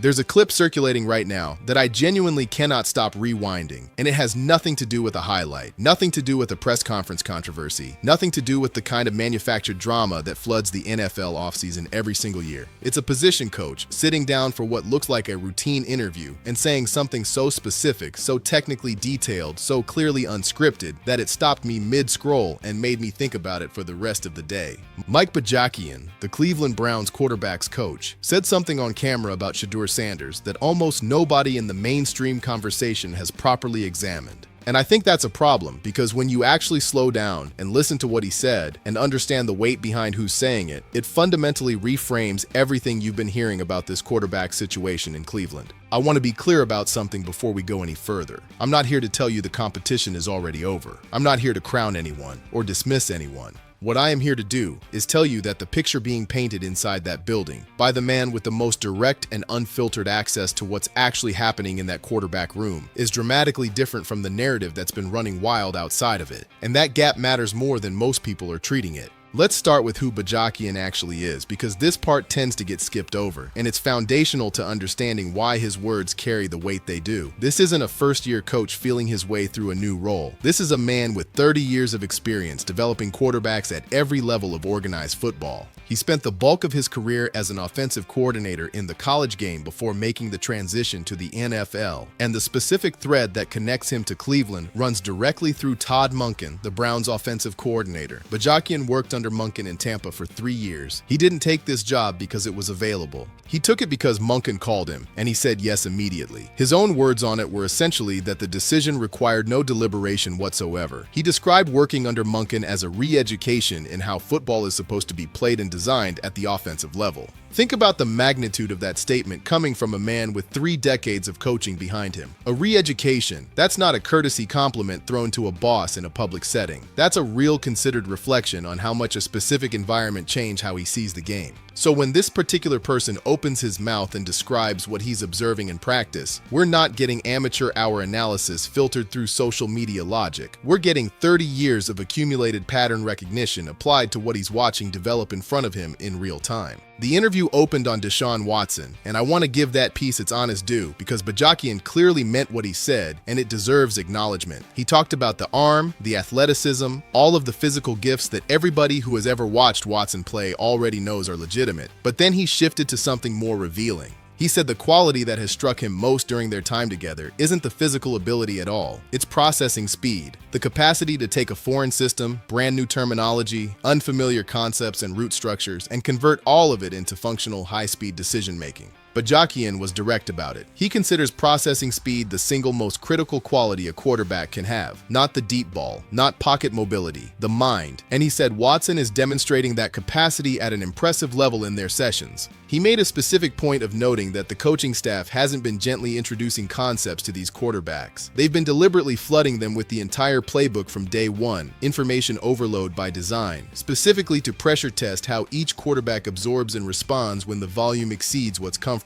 There's a clip circulating right now that I genuinely cannot stop rewinding, and it has nothing to do with a highlight, nothing to do with a press conference controversy, nothing to do with the kind of manufactured drama that floods the NFL offseason every single year. It's a position coach sitting down for what looks like a routine interview and saying something so specific, so technically detailed, so clearly unscripted that it stopped me mid-scroll and made me think about it for the rest of the day. Mike Bajakian, the Cleveland Browns quarterback's coach, said something on camera about Shedeur Sanders that almost nobody in the mainstream conversation has properly examined. And I think that's a problem, because when you actually slow down and listen to what he said and understand the weight behind who's saying it, it fundamentally reframes everything you've been hearing about this quarterback situation in Cleveland. I want to be clear about something before we go any further. I'm not here to tell you the competition is already over. I'm not here to crown anyone or dismiss anyone. What I am here to do is tell you that the picture being painted inside that building by the man with the most direct and unfiltered access to what's actually happening in that quarterback room is dramatically different from the narrative that's been running wild outside of it. And that gap matters more than most people are treating it. Let's start with who Bajakian actually is, because this part tends to get skipped over, and it's foundational to understanding why his words carry the weight they do. This isn't a first-year coach feeling his way through a new role. This is a man with 30 years of experience developing quarterbacks at every level of organized football. He spent the bulk of his career as an offensive coordinator in the college game before making the transition to the NFL, and the specific thread that connects him to Cleveland runs directly through Todd Monken, the Browns' offensive coordinator. Bajakian worked under Monken in Tampa for 3 years. He didn't take this job because it was available. He took it because Monken called him, and he said yes immediately. His own words on it were essentially that the decision required no deliberation whatsoever. He described working under Monken as a re-education in how football is supposed to be played and designed at the offensive level. Think about the magnitude of that statement coming from a man with 3 decades of coaching behind him. A re-education, that's not a courtesy compliment thrown to a boss in a public setting. That's a real considered reflection on how much a specific environment changed how he sees the game. So when this particular person opens his mouth and describes what he's observing in practice, we're not getting amateur hour analysis filtered through social media logic. We're getting 30 years of accumulated pattern recognition applied to what he's watching develop in front of him in real time. The interview opened on Deshaun Watson, and I want to give that piece its honest due because Bajakian clearly meant what he said, and it deserves acknowledgement. He talked about the arm, the athleticism, all of the physical gifts that everybody who has ever watched Watson play already knows are legitimate. But then he shifted to something more revealing. He said the quality that has struck him most during their time together isn't the physical ability at all. It's processing speed, the capacity to take a foreign system, brand new terminology, unfamiliar concepts and root structures, and convert all of it into functional, high-speed decision-making. Bajakian was direct about it. He considers processing speed the single most critical quality a quarterback can have. Not the deep ball, not pocket mobility, the mind. And he said Watson is demonstrating that capacity at an impressive level in their sessions. He made a specific point of noting that the coaching staff hasn't been gently introducing concepts to these quarterbacks. They've been deliberately flooding them with the entire playbook from day one, information overload by design, specifically to pressure test how each quarterback absorbs and responds when the volume exceeds what's comfortable.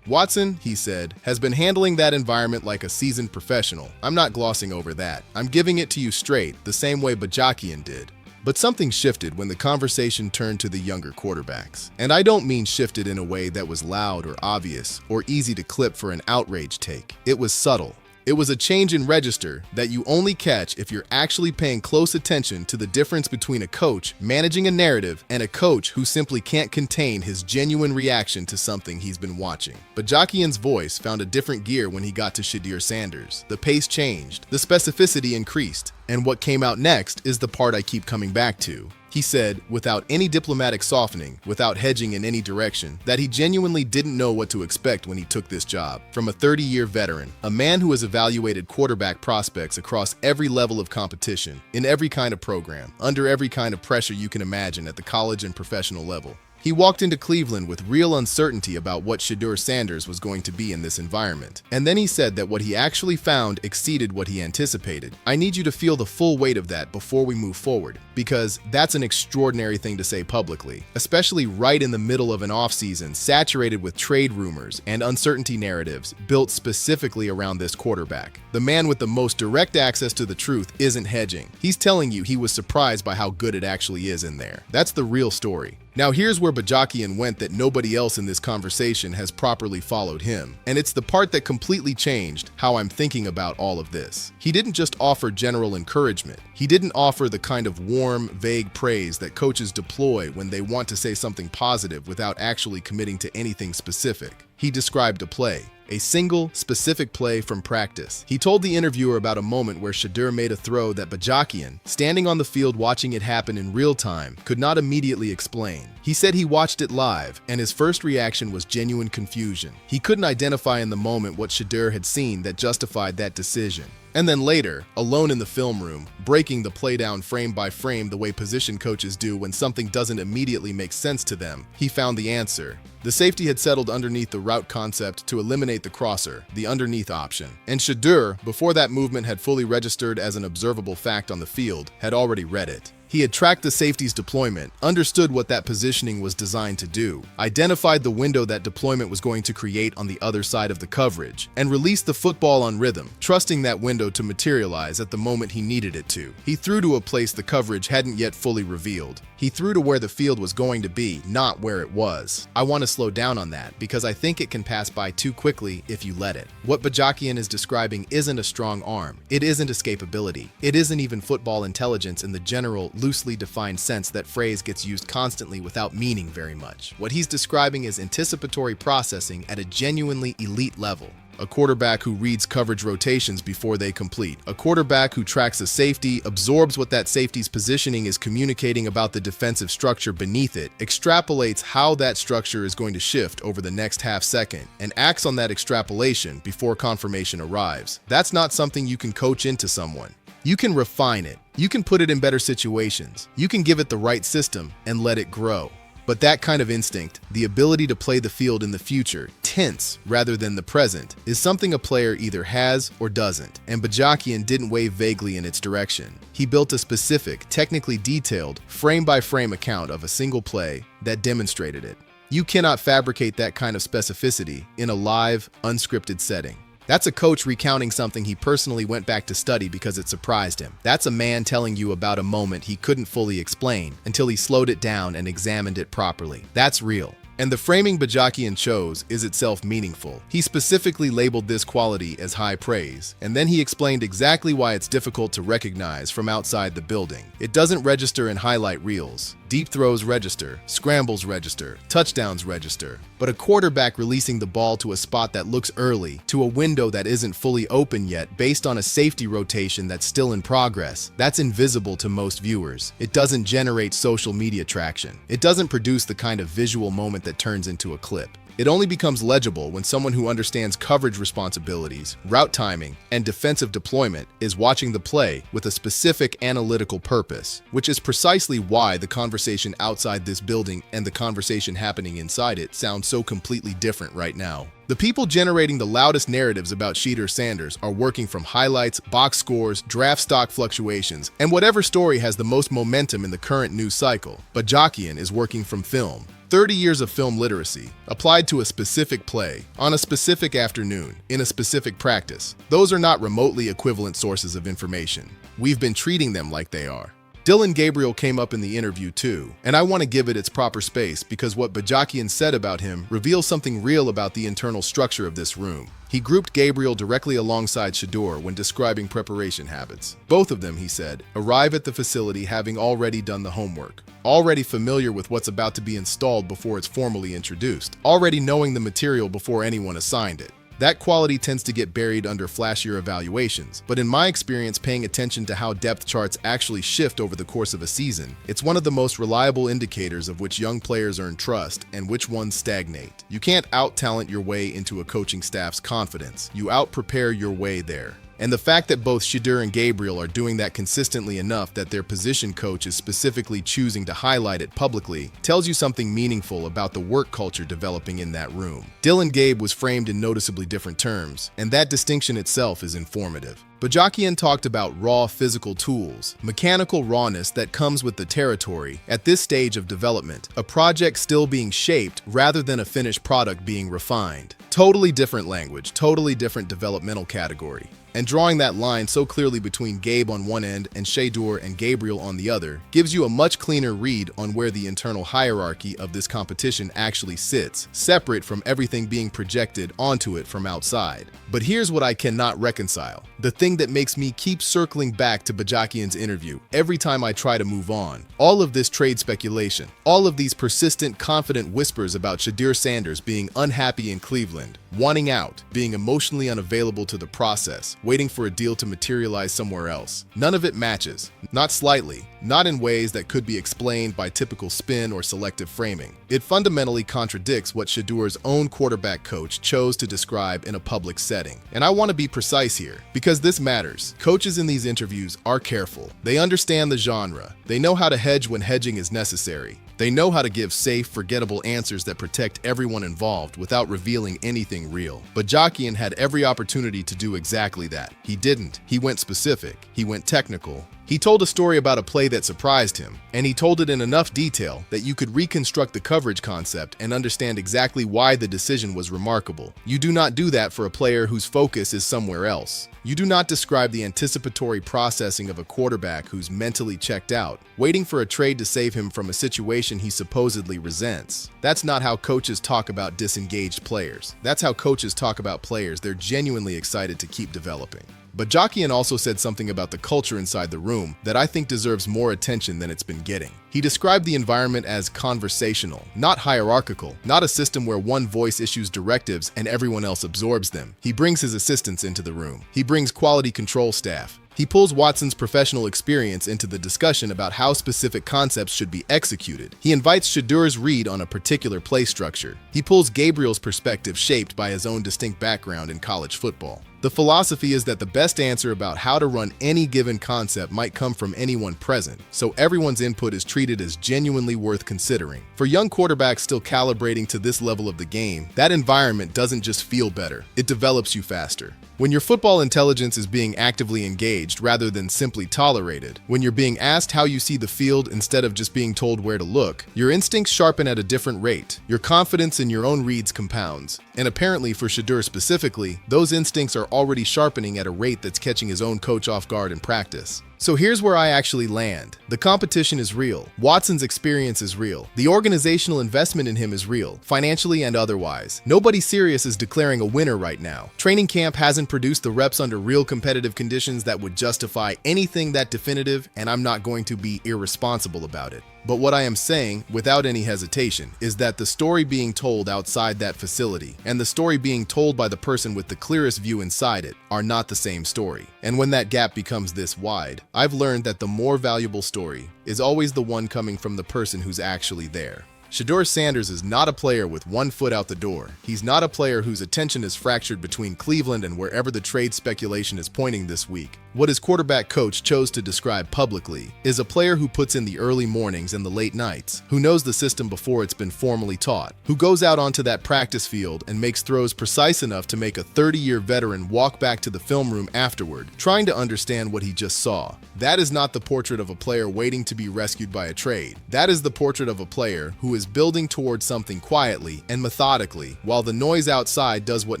Watson, he said, has been handling that environment like a seasoned professional. I'm not glossing over that. I'm giving it to you straight, the same way Bajakian did. But something shifted when the conversation turned to the younger quarterbacks. And I don't mean shifted in a way that was loud or obvious or easy to clip for an outrage take. It was subtle. It was a change in register that you only catch if you're actually paying close attention to the difference between a coach managing a narrative and a coach who simply can't contain his genuine reaction to something he's been watching. Bajakian's voice found a different gear when he got to Shedeur Sanders. The pace changed, the specificity increased, and what came out next is the part I keep coming back to. He said, without any diplomatic softening, without hedging in any direction, that he genuinely didn't know what to expect when he took this job. From a 30-year veteran, a man who has evaluated quarterback prospects across every level of competition, in every kind of program, under every kind of pressure you can imagine at the college and professional level. He walked into Cleveland with real uncertainty about what Shedeur Sanders was going to be in this environment. And then he said that what he actually found exceeded what he anticipated. I need you to feel the full weight of that before we move forward, because that's an extraordinary thing to say publicly, especially right in the middle of an offseason saturated with trade rumors and uncertainty narratives built specifically around this quarterback. The man with the most direct access to the truth isn't hedging. He's telling you he was surprised by how good it actually is in there. That's the real story. Now here's where Bajakian went that nobody else in this conversation has properly followed him. And it's the part that completely changed how I'm thinking about all of this. He didn't just offer general encouragement. He didn't offer the kind of warm, vague praise that coaches deploy when they want to say something positive without actually committing to anything specific. He described a play. A single, specific play from practice. He told the interviewer about a moment where Shedeur made a throw that Bajakian, standing on the field watching it happen in real time, could not immediately explain. He said he watched it live, and his first reaction was genuine confusion. He couldn't identify in the moment what Shedeur had seen that justified that decision. And then later, alone in the film room, breaking the play down frame by frame the way position coaches do when something doesn't immediately make sense to them, he found the answer. The safety had settled underneath the route concept to eliminate the crosser, the underneath option. And Shedeur, before that movement had fully registered as an observable fact on the field, had already read it. He had tracked the safety's deployment, understood what that positioning was designed to do, identified the window that deployment was going to create on the other side of the coverage, and released the football on rhythm, trusting that window to materialize at the moment he needed it to. He threw to a place the coverage hadn't yet fully revealed. He threw to where the field was going to be, not where it was. I want to slow down on that because I think it can pass by too quickly if you let it. What Bajakian is describing isn't a strong arm. It isn't escapability. It isn't even football intelligence in the general, loosely defined sense that phrase gets used constantly without meaning very much. What he's describing is anticipatory processing at a genuinely elite level. A quarterback who reads coverage rotations before they complete. A quarterback who tracks a safety, absorbs what that safety's positioning is communicating about the defensive structure beneath it, extrapolates how that structure is going to shift over the next half second, and acts on that extrapolation before confirmation arrives. That's not something you can coach into someone. You can refine it. You can put it in better situations. You can give it the right system and let it grow. But that kind of instinct, the ability to play the field in the future, tense rather than the present, is something a player either has or doesn't. And Bajakian didn't wave vaguely in its direction. He built a specific, technically detailed, frame-by-frame account of a single play that demonstrated it. You cannot fabricate that kind of specificity in a live, unscripted setting. That's a coach recounting something he personally went back to study because it surprised him. That's a man telling you about a moment he couldn't fully explain until he slowed it down and examined it properly. That's real. And the framing Bajakian chose is itself meaningful. He specifically labeled this quality as high praise, and then he explained exactly why it's difficult to recognize from outside the building. It doesn't register in highlight reels. Deep throws register, scrambles register, touchdowns register. But a quarterback releasing the ball to a spot that looks early, to a window that isn't fully open yet based on a safety rotation that's still in progress, that's invisible to most viewers. It doesn't generate social media traction. It doesn't produce the kind of visual moment that turns into a clip. It only becomes legible when someone who understands coverage responsibilities, route timing, and defensive deployment is watching the play with a specific analytical purpose, which is precisely why the conversation outside this building and the conversation happening inside it sound so completely different right now. The people generating the loudest narratives about Shedeur Sanders are working from highlights, box scores, draft stock fluctuations, and whatever story has the most momentum in the current news cycle. Bajakian is working from film. 30 years of film literacy, applied to a specific play, on a specific afternoon, in a specific practice. Those are not remotely equivalent sources of information. We've been treating them like they are. Dillon Gabriel came up in the interview too, and I want to give it its proper space because what Bajakian said about him reveals something real about the internal structure of this room. He grouped Gabriel directly alongside Shedeur when describing preparation habits. Both of them, he said, arrive at the facility having already done the homework, already familiar with what's about to be installed before it's formally introduced, already knowing the material before anyone assigned it. That quality tends to get buried under flashier evaluations, but in my experience paying attention to how depth charts actually shift over the course of a season, it's one of the most reliable indicators of which young players earn trust and which ones stagnate. You can't out-talent your way into a coaching staff's confidence. You out-prepare your way there. And the fact that both Shedeur and Gabriel are doing that consistently enough that their position coach is specifically choosing to highlight it publicly tells you something meaningful about the work culture developing in that room. Dillon Gabe was framed in noticeably different terms, and that distinction itself is informative. Bajakian talked about raw physical tools, mechanical rawness that comes with the territory at this stage of development, a project still being shaped rather than a finished product being refined. Totally different language, totally different developmental category. And drawing that line so clearly between Gabe on one end and Shedeur and Gabriel on the other gives you a much cleaner read on where the internal hierarchy of this competition actually sits, separate from everything being projected onto it from outside. But here's what I cannot reconcile. The thing that makes me keep circling back to Bajakian's interview every time I try to move on. All of this trade speculation, all of these persistent, confident whispers about Shedeur Sanders being unhappy in Cleveland, wanting out, being emotionally unavailable to the process, waiting for a deal to materialize somewhere else. None of it matches, not slightly, not in ways that could be explained by typical spin or selective framing. It fundamentally contradicts what Shedeur's own quarterback coach chose to describe in a public setting. And I want to be precise here, because this matters. Coaches in these interviews are careful. They understand the genre. They know how to hedge when hedging is necessary. They know how to give safe, forgettable answers that protect everyone involved without revealing anything real. Bajakian had every opportunity to do exactly that. He didn't. He went specific. He went technical. He told a story about a play that surprised him, and he told it in enough detail that you could reconstruct the coverage concept and understand exactly why the decision was remarkable. You do not do that for a player whose focus is somewhere else. You do not describe the anticipatory processing of a quarterback who's mentally checked out, waiting for a trade to save him from a situation he supposedly resents. That's not how coaches talk about disengaged players. That's how coaches talk about players they're genuinely excited to keep developing. Bajakian also said something about the culture inside the room that I think deserves more attention than it's been getting. He described the environment as conversational, not hierarchical, not a system where one voice issues directives and everyone else absorbs them. He brings his assistants into the room. He brings quality control staff. He pulls Watson's professional experience into the discussion about how specific concepts should be executed. He invites Shedeur's read on a particular play structure. He pulls Gabriel's perspective shaped by his own distinct background in college football. The philosophy is that the best answer about how to run any given concept might come from anyone present, so everyone's input is treated as genuinely worth considering. For young quarterbacks still calibrating to this level of the game, that environment doesn't just feel better, it develops you faster. When your football intelligence is being actively engaged rather than simply tolerated, when you're being asked how you see the field instead of just being told where to look, your instincts sharpen at a different rate. Your confidence in your own reads compounds. And apparently for Shedeur specifically, those instincts are already sharpening at a rate that's catching his own coach off guard in practice. So here's where I actually land. The competition is real. Watson's experience is real. The organizational investment in him is real, financially and otherwise. Nobody serious is declaring a winner right now. Training camp hasn't produced the reps under real competitive conditions that would justify anything that definitive, and I'm not going to be irresponsible about it. But what I am saying, without any hesitation, is that the story being told outside that facility and the story being told by the person with the clearest view inside it are not the same story. And when that gap becomes this wide, I've learned that the more valuable story is always the one coming from the person who's actually there. Shedeur Sanders is not a player with one foot out the door. He's not a player whose attention is fractured between Cleveland and wherever the trade speculation is pointing this week. What his quarterback coach chose to describe publicly is a player who puts in the early mornings and the late nights, who knows the system before it's been formally taught, who goes out onto that practice field and makes throws precise enough to make a 30-year veteran walk back to the film room afterward, trying to understand what he just saw. That is not the portrait of a player waiting to be rescued by a trade. That is the portrait of a player who is building towards something quietly and methodically, while the noise outside does what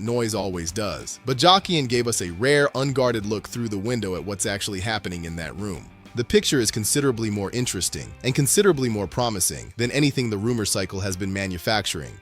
noise always does. Bajakian gave us a rare, unguarded look through the window at what's actually happening in that room. The picture is considerably more interesting and considerably more promising than anything the rumor cycle has been manufacturing.